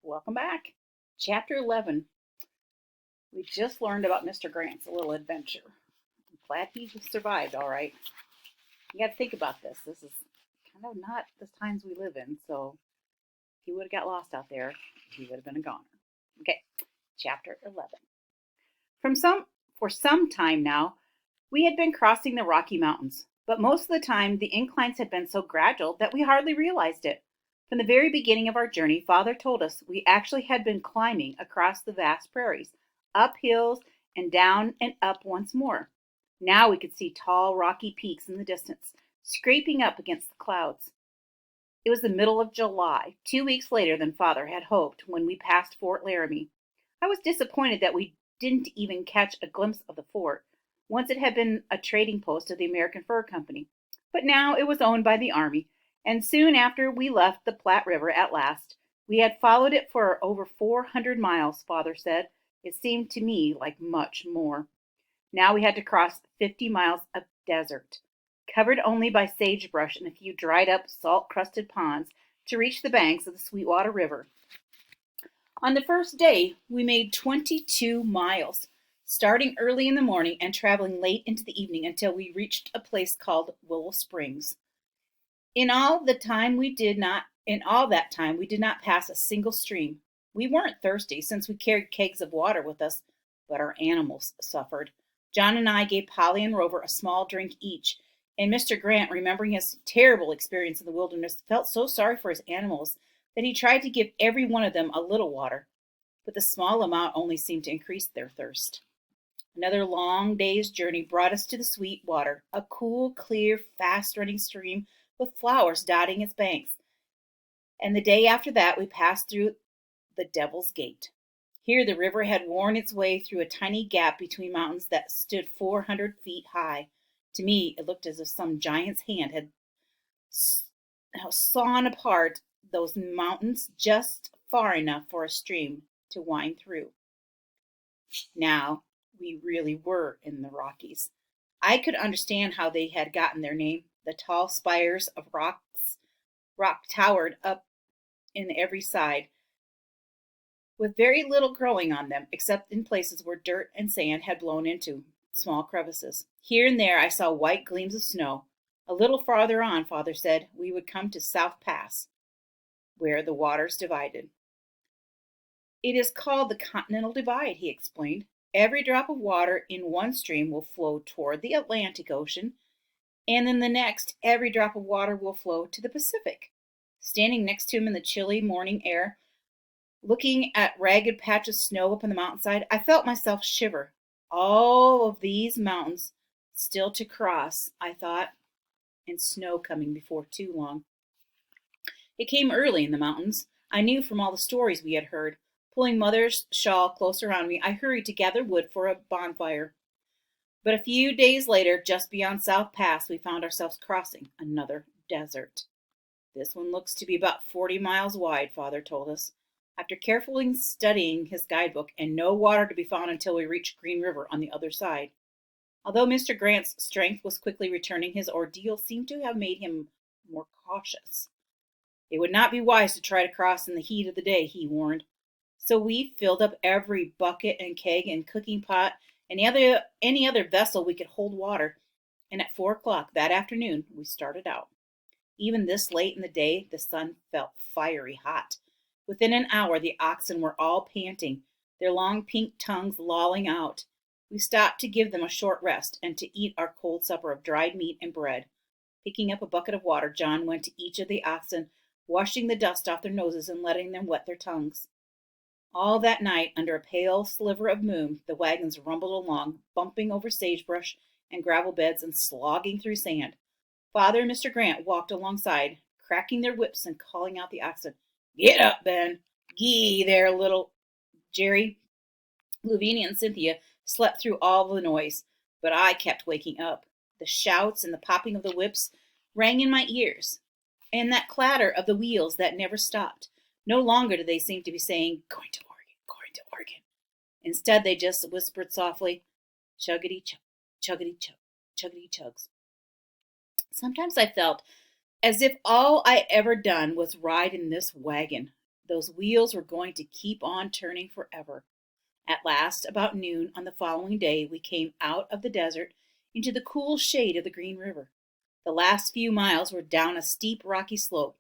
Welcome back. Chapter 11. We just learned about Mr. Grant's little adventure. I'm glad he survived all right. You got to think about this. This is kind of not the times we live in, so if he would have got lost out there, he would have been a goner. Okay, chapter 11. From some For some time now, we had been crossing the Rocky Mountains, but most of the time the inclines had been so gradual that we hardly realized it. From the very beginning of our journey, Father told us we actually had been climbing across the vast prairies, up hills and down and up once more. Now we could see tall, rocky peaks in the distance, scraping up against the clouds. It was the middle of July, 2 weeks later than Father had hoped, when we passed Fort Laramie. I was disappointed that we didn't even catch a glimpse of the fort. Once it had been a trading post of the American Fur Company, but now it was owned by the Army, and soon after we left the Platte River at last. We had followed it for over 400 miles, Father said. It seemed to me like much more. Now we had to cross 50 miles of desert, covered only by sagebrush and a few dried up, salt crusted ponds, to reach the banks of the Sweetwater River. On the first day, we made 22 miles, starting early in the morning and traveling late into the evening until we reached a place called Willow Springs. In all that time we did not pass a single stream. We weren't thirsty since we carried kegs of water with us, but our animals suffered. John and I gave Polly and Rover a small drink each, and Mr. Grant, remembering his terrible experience in the wilderness, felt so sorry for his animals that he tried to give every one of them a little water, but the small amount only seemed to increase their thirst. Another long day's journey brought us to the Sweetwater, a cool, clear, fast-running stream with flowers dotting its banks. And the day after that, we passed through the Devil's Gate. Here the river had worn its way through a tiny gap between mountains that stood 400 feet high. To me, it looked as if some giant's hand had sawn apart those mountains just far enough for a stream to wind through. Now, we really were in the Rockies. I could understand how they had gotten their name. The tall spires of rock towered up in every side, with very little growing on them, except in places where dirt and sand had blown into small crevices. Here and there I saw white gleams of snow. A little farther on, Father said, we would come to South Pass, where the waters divided. It is called the Continental Divide, he explained. Every drop of water in one stream will flow toward the Atlantic Ocean, and in the next, every drop of water will flow to the Pacific. Standing next to him in the chilly morning air, looking at ragged patches of snow up on the mountainside, I felt myself shiver. All of these mountains still to cross, I thought, and snow coming before too long. It came early in the mountains. I knew from all the stories we had heard. Pulling Mother's shawl close around me, I hurried to gather wood for a bonfire. But a few days later, just beyond South Pass, we found ourselves crossing another desert. This one looks to be about 40 miles wide, Father told us. After carefully studying his guidebook, and no water to be found until we reached Green River on the other side. Although Mr. Grant's strength was quickly returning, his ordeal seemed to have made him more cautious. It would not be wise to try to cross in the heat of the day, he warned. So we filled up every bucket and keg and cooking pot and any other vessel we could hold water, and at 4 o'clock that afternoon we started out. Even this late in the day, the sun felt fiery hot. Within an hour, the oxen were all panting, their long pink tongues lolling out. We stopped to give them a short rest and to eat our cold supper of dried meat and bread. Picking up a bucket of water, John went to each of the oxen, washing the dust off their noses and letting them wet their tongues. All that night, under a pale sliver of moon, the wagons rumbled along, bumping over sagebrush and gravel beds and slogging through sand. Father and Mr. Grant walked alongside, cracking their whips and calling out the oxen. Get up, Ben. Gee, there, little Jerry. Lavinia and Cynthia slept through all the noise, but I kept waking up. The shouts and the popping of the whips rang in my ears, and that clatter of the wheels that never stopped. No longer did they seem to be saying, going to Oregon, going to Oregon. Instead, they just whispered softly, chuggity-chug, chuggity-chug, chuggity-chugs. Sometimes I felt as if all I ever done was ride in this wagon. Those wheels were going to keep on turning forever. At last, about noon on the following day, we came out of the desert into the cool shade of the Green River. The last few miles were down a steep, rocky slope.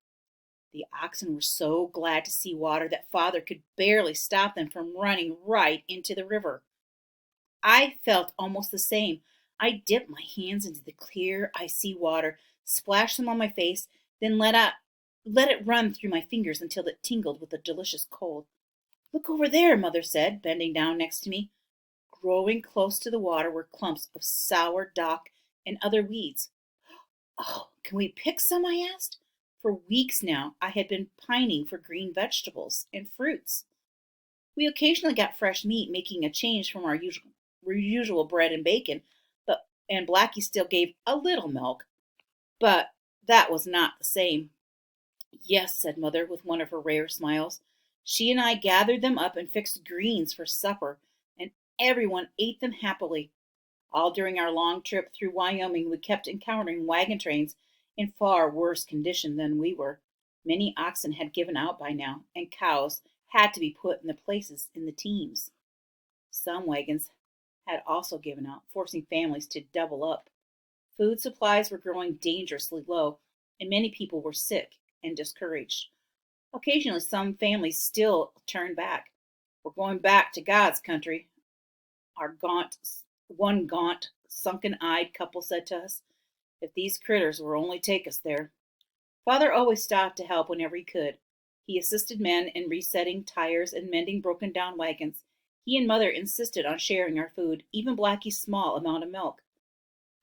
The oxen were so glad to see water that Father could barely stop them from running right into the river. I felt almost the same. I dipped my hands into the clear, icy water, splashed them on my face, then let it run through my fingers until it tingled with a delicious cold. Look over there, Mother said, bending down next to me. Growing close to the water were clumps of sour dock and other weeds. Oh, can we pick some? I asked. For weeks now, I had been pining for green vegetables and fruits. We occasionally got fresh meat, making a change from our usual bread and bacon, and Blackie still gave a little milk, but that was not the same. Yes, said Mother with one of her rare smiles. She and I gathered them up and fixed greens for supper, and everyone ate them happily. All during our long trip through Wyoming, we kept encountering wagon trains in far worse condition than we were. Many oxen had given out by now, and cows had to be put in the places in the teams. Some wagons had also given out, forcing families to double up. Food supplies were growing dangerously low, and many people were sick and discouraged. Occasionally, some families still turned back. We're going back to God's country, our gaunt, sunken-eyed couple said to us. If these critters will only take us there. Father always stopped to help whenever he could. He assisted men in resetting tires and mending broken-down wagons. He and Mother insisted on sharing our food, even Blackie's small amount of milk.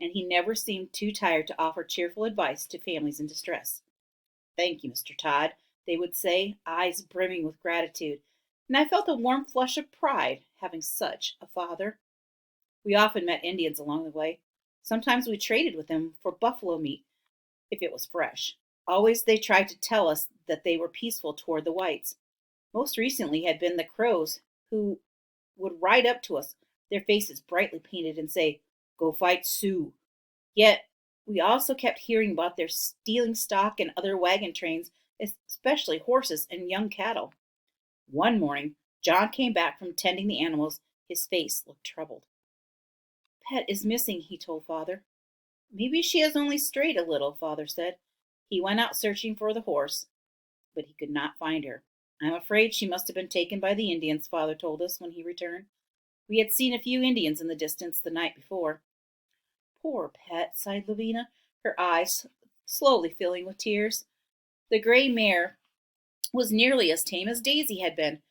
And he never seemed too tired to offer cheerful advice to families in distress. Thank you, Mr. Todd, they would say, eyes brimming with gratitude, and I felt a warm flush of pride having such a father. We often met Indians along the way. Sometimes we traded with them for buffalo meat, if it was fresh. Always they tried to tell us that they were peaceful toward the whites. Most recently had been the Crows, who would ride up to us, their faces brightly painted, and say, "Go fight Sioux." Yet we also kept hearing about their stealing stock and other wagon trains, especially horses and young cattle. One morning, John came back from tending the animals. His face looked troubled. Pet is missing, he told Father. Maybe she has only strayed a little, Father said. He went out searching for the horse, but he could not find her. I'm afraid she must have been taken by the Indians, Father told us when he returned. We had seen a few Indians in the distance the night before. Poor Pet, sighed Lavina, her eyes slowly filling with tears. The gray mare was nearly as tame as Daisy had been,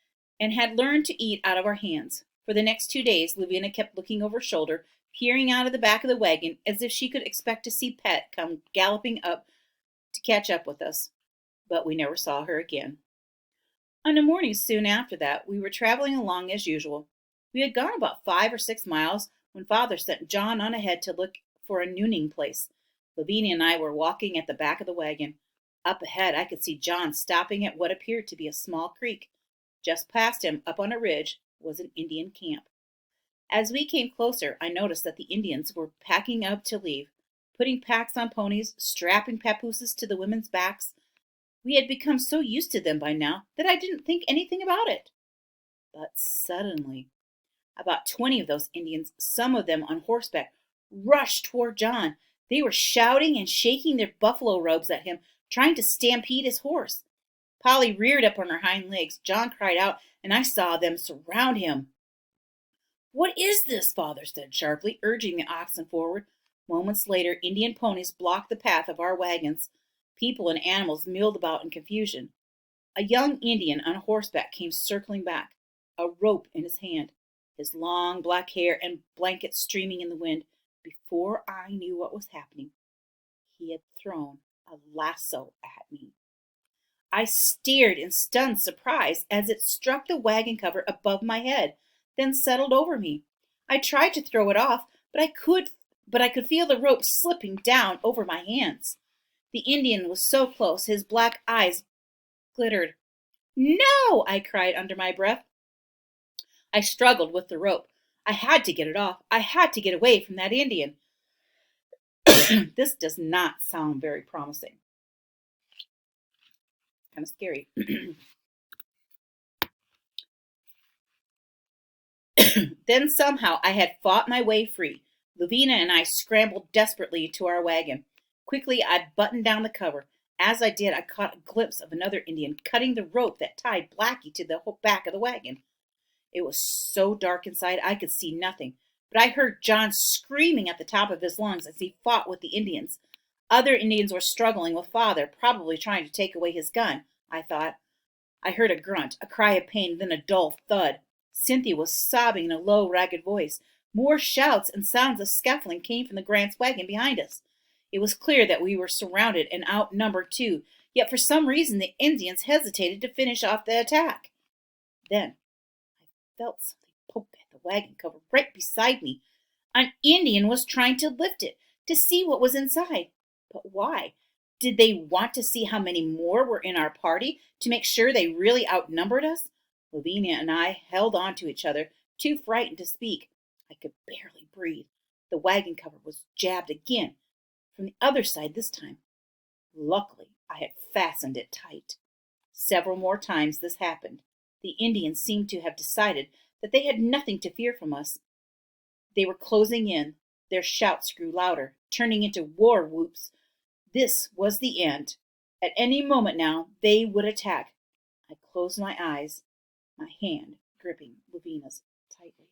and had learned to eat out of our hands. For the next 2 days, Lavina kept looking over her shoulder, peering out of the back of the wagon as if she could expect to see Pet come galloping up to catch up with us. But we never saw her again. On a morning soon after that, we were traveling along as usual. We had gone about 5 or 6 miles when Father sent John on ahead to look for a nooning place. Lavinia and I were walking at the back of the wagon. Up ahead, I could see John stopping at what appeared to be a small creek. Just past him, up on a ridge, was an Indian camp. As we came closer, I noticed that the Indians were packing up to leave, putting packs on ponies, strapping papooses to the women's backs. We had become so used to them by now that I didn't think anything about it. But suddenly, about 20 of those Indians, some of them on horseback, rushed toward John. They were shouting and shaking their buffalo robes at him, trying to stampede his horse. Polly reared up on her hind legs. John cried out, and I saw them surround him. What is this? Father said sharply, urging the oxen forward. Moments later, Indian ponies blocked the path of our wagons. People and animals milled about in confusion. A young Indian on horseback came circling back, a rope in his hand, his long black hair and blanket streaming in the wind. Before I knew what was happening, he had thrown a lasso at me. I stared in stunned surprise as it struck the wagon cover above my head, then settled over me. I tried to throw it off, but I could feel the rope slipping down over my hands. The Indian was so close, his black eyes glittered. No, I cried under my breath. I struggled with the rope. I had to get it off. I had to get away from that Indian. This does not sound very promising. Kind of scary. Then somehow I had fought my way free. Lavina and I scrambled desperately to our wagon. Quickly I buttoned down the cover. As I did, I caught a glimpse of another Indian cutting the rope that tied Blackie to the back of the wagon. It was so dark inside I could see nothing, but I heard John screaming at the top of his lungs as he fought with the Indians. Other Indians were struggling with Father, probably trying to take away his gun, I thought. I heard a grunt, a cry of pain, then a dull thud. Cynthia was sobbing in a low, ragged voice. More shouts and sounds of scuffling came from the Grant's wagon behind us. It was clear that we were surrounded and outnumbered too, yet for some reason the Indians hesitated to finish off the attack. Then I felt something poke at the wagon cover right beside me. An Indian was trying to lift it to see what was inside. But why? Did they want to see how many more were in our party to make sure they really outnumbered us? Lavinia and I held on to each other, too frightened to speak. I could barely breathe. The wagon cover was jabbed again, from the other side this time. Luckily, I had fastened it tight. Several more times this happened. The Indians seemed to have decided that they had nothing to fear from us. They were closing in. Their shouts grew louder, turning into war whoops. This was the end. At any moment now, they would attack. I closed my eyes, my hand gripping Lavina's tightly.